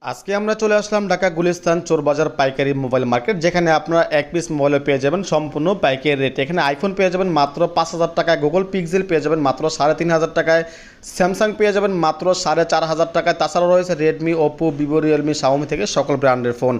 আজকে আমরা চলে আসলাম ঢাকা গুলিস্তান চোরবাজার পাইকারি মোবাইল মার্কেট, যেখানে আপনারা এক পিস মোবাইলে পেয়ে যাবেন সম্পূর্ণ পাইকারি রেট। এখানে আইফোন পেয়ে যাবেন মাত্র 5,000 টাকায়, গুগল পিক্সেল পেয়ে যাবেন মাত্র 3,500 টাকায়, স্যামসাং পেয়ে যাবেন মাত্র 4,500 টাকায়। তাছাড়াও রয়েছে Redmi, Oppo, Vivo, Realme, Xiaomi থেকে সকল ব্র্যান্ডের ফোন।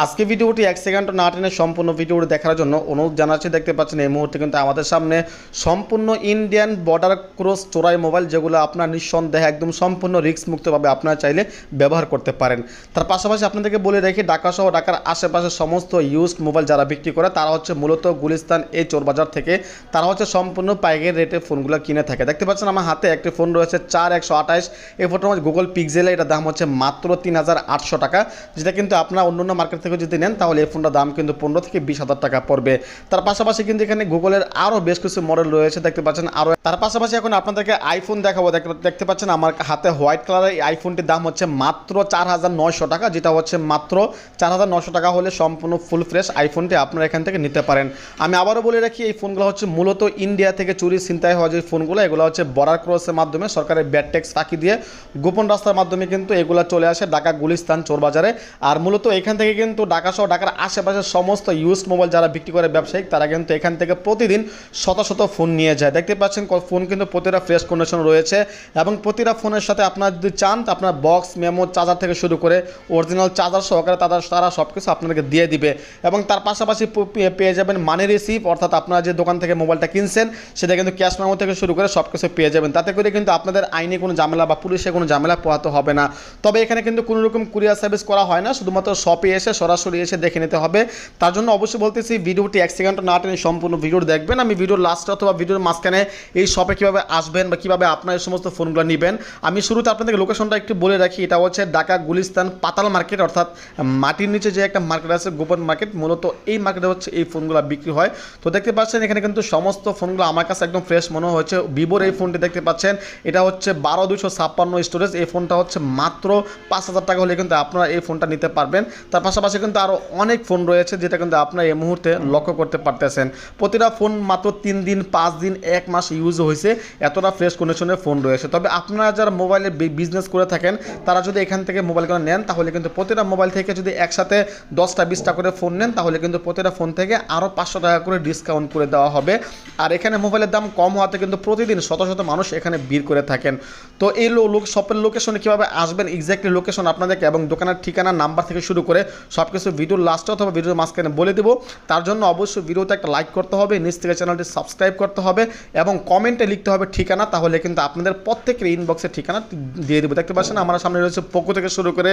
আজকে ভিডিওটি এক সেকেন্ড না টেনে সম্পূর্ণ ভিডিওটি দেখার জন্য অনুরোধ জানাচ্ছি। দেখতে পাচ্ছেন এই মুহূর্তে কিন্তু আমাদের সামনে সম্পূর্ণ ইন্ডিয়ান বর্ডার ক্রস চোরাই মোবাইল, যেগুলো আপনার নিঃসন্দেহে একদম সম্পূর্ণ রিস্ক মুক্তভাবে আপনারা চাইলে ব্যবহার করতে পারেন। তার পাশাপাশি আপনাদেরকে বলে রাখি, ঢাকা সহ ঢাকার আশেপাশে সমস্ত ইউজড মোবাইল যারা বিক্রি করে তারা হচ্ছে মূলত গুলিস্তান এই চোরবাজার থেকে, তারা হচ্ছে সম্পূর্ণ পাইকারি রেটে ফোনগুলো কিনে থাকে। দেখতে পাচ্ছেন আমার হাতে একটি ফোন রয়েছে 4128, এই ফোনটার মধ্যে গুগল পিক্সেলে, এটার দাম হচ্ছে মাত্র 3,800 টাকা, যেটা কিন্তু আপনার অন্যান্য মার্কেট থেকে যদি নেন তাহলে এই ফোনটার দাম কিন্তু 15 থেকে 20,000 টাকা পড়বে। তার পাশাপাশি কিন্তু এখানে গুগলের আরও বেশ কিছু মডেল রয়েছে, দেখতে পাচ্ছেন আরও। তার পাশাপাশি এখন আপনাদেরকে আইফোন দেখাবো। দেখতে পাচ্ছেন আমার হাতে হোয়াইট কালারের এই আইফোনটির দাম হচ্ছে মাত্র 4,900 টাকা, যেটা হচ্ছে মাত্র 4,900 টাকা হলে সম্পূর্ণ ফুল ফ্রেশ আইফোনটি আপনারা এখান থেকে নিতে পারেন। আমি আবারও বলে রাখি, এই ফোনগুলো হচ্ছে মূলত ইন্ডিয়া থেকে চুরি ছিনতাই হওয়া যে ফোনগুলো, এগুলো হচ্ছে বর্ডার ক্রসের মাধ্যমে সরকারের ব্যাড ট্যাক্স ফাঁকি দিয়ে গোপন রাস্তার মাধ্যমে কিন্তু এগুলো চলে আসে ঢাকা গুলিস্তান চোরবাজারে। আর মূলত এখান থেকে কিন্তু ঢাকা সহ ঢাকার আশেপাশের সমস্ত ইউজড মোবাইল যারা বিক্রি করে ব্যবসায়িক, তারা কিন্তু এখান থেকে প্রতিদিন শত শত ফোন নিয়ে যায়। দেখতে পাচ্ছেন ফোন কিন্তু প্রতিটা ফ্রেশ কন্ডিশন রয়েছে, এবং প্রতিটা ফোনের সাথে আপনারা যদি চান আপনার বক্স, মেমো, চার্জার থেকে শুরু করে অরিজিনাল চার্জার সহকারে তারা সব কিছু আপনাদেরকে দিয়ে দিবে। এবং তার পাশাপাশি পেয়ে যাবেন মানি রিসিভ, অর্থাৎ আপনারা যে দোকান থেকে মোবাইলটা কিনছেন সেটা কিন্তু ক্যাশ মেমো থেকে শুরু করে সব কিছু পেয়ে যাবেন। তাতে করে কিন্তু আপনাদের আইনি কোনো ঝামেলা বা পুলিশে কোনো ঝামেলা পোহাতে হবে না। তবে এখানে কিন্তু কোনো রকম কুরিয়ার সার্ভিস করা হয় না, শুধুমাত্র শপে এসে সরাসরি এসে দেখে নিতে হবে। তার জন্য অবশ্যই বলতেছি ভিডিওটি এক সেকেন্ড না টেনে সম্পূর্ণ ভিডিওটি দেখবেন। আমি ভিডিওর লাস্টে অথবা ভিডিওর মাঝখানে এই শপে কীভাবে আসবেন বা কীভাবে আপনার এই সমস্ত ফোনগুলো নেবেন, আমি শুরুতে আপনাদের লোকেশনটা একটু বলে রাখি। এটা হচ্ছে ঢাকা গুলিস্তান পাতাল মার্কেট, অর্থাৎ মাটির নিচে যে একটা মার্কেট আছে গোপন মার্কেট, মূলত এই মার্কেটে হচ্ছে এই ফোনগুলো বিক্রি হয়। তো দেখতে পাচ্ছেন এখানে কিন্তু সমস্ত ফোনগুলো আমার কাছে একদম ফ্রেশ মনে হচ্ছে। ভিভোর এই ফোনটি দেখতে পাচ্ছেন, এটা হচ্ছে 12,256 স্টোরেজ। এই ফোনটা হচ্ছে মাত্র 5,000 টাকা হলে কিন্তু আপনারা এই ফোনটা নিতে পারবেন। তার পাশাপাশি কিন্তু আরও অনেক ফোন রয়েছে যেটা কিন্তু আপনারা এই মুহূর্তে লক্ষ্য করতে পারতেছেন। প্রতিটা ফোন মাত্র 3 দিন, 5 দিন, 1 মাস ইউজ হয়েছে, এতটা ফ্রেশ কন্ডিশনের ফোন রয়েছে। তবে আপনারা যারা মোবাইলে বিজনেস করে থাকেন তারা যদি এখান থেকে মোবাইলগুলো নেন, তাহলে কিন্তু প্রতিটা মোবাইল থেকে যদি একসাথে 10টা 20টা করে ফোন নেন, তাহলে কিন্তু প্রতিটা ফোন থেকে আরও 500 টাকা করে ডিসকাউন্ট করে দেওয়া হবে। আর এখানে মোবাইলের দাম কম হওয়াতে কিন্তু প্রতিদিন শত শত মানুষ এখানে ভিড় করে থাকেন। তো এই শপের লোকেশনে কীভাবে আসবেন, এক্স্যাক্টলি লোকেশন আপনাদেরকে এবং দোকানের ঠিকানা, নাম্বার থেকে শুরু করে সব কিছু ভিডিওর লাস্টে অথবা ভিডিওর মাঝখানে বলে দেবো। তার জন্য অবশ্যই ভিডিওতে একটা লাইক করতে হবে, নিচ থেকে চ্যানেলটি সাবস্ক্রাইব করতে হবে এবং কমেন্টে লিখতে হবে ঠিকানা, তাহলে কিন্তু আপনাদের প্রত্যেকের ইনবক্সের ঠিকানা দিয়ে দেবো। দেখতে পাচ্ছেন আমার সামনে রয়েছে পোকো থেকে শুরু করে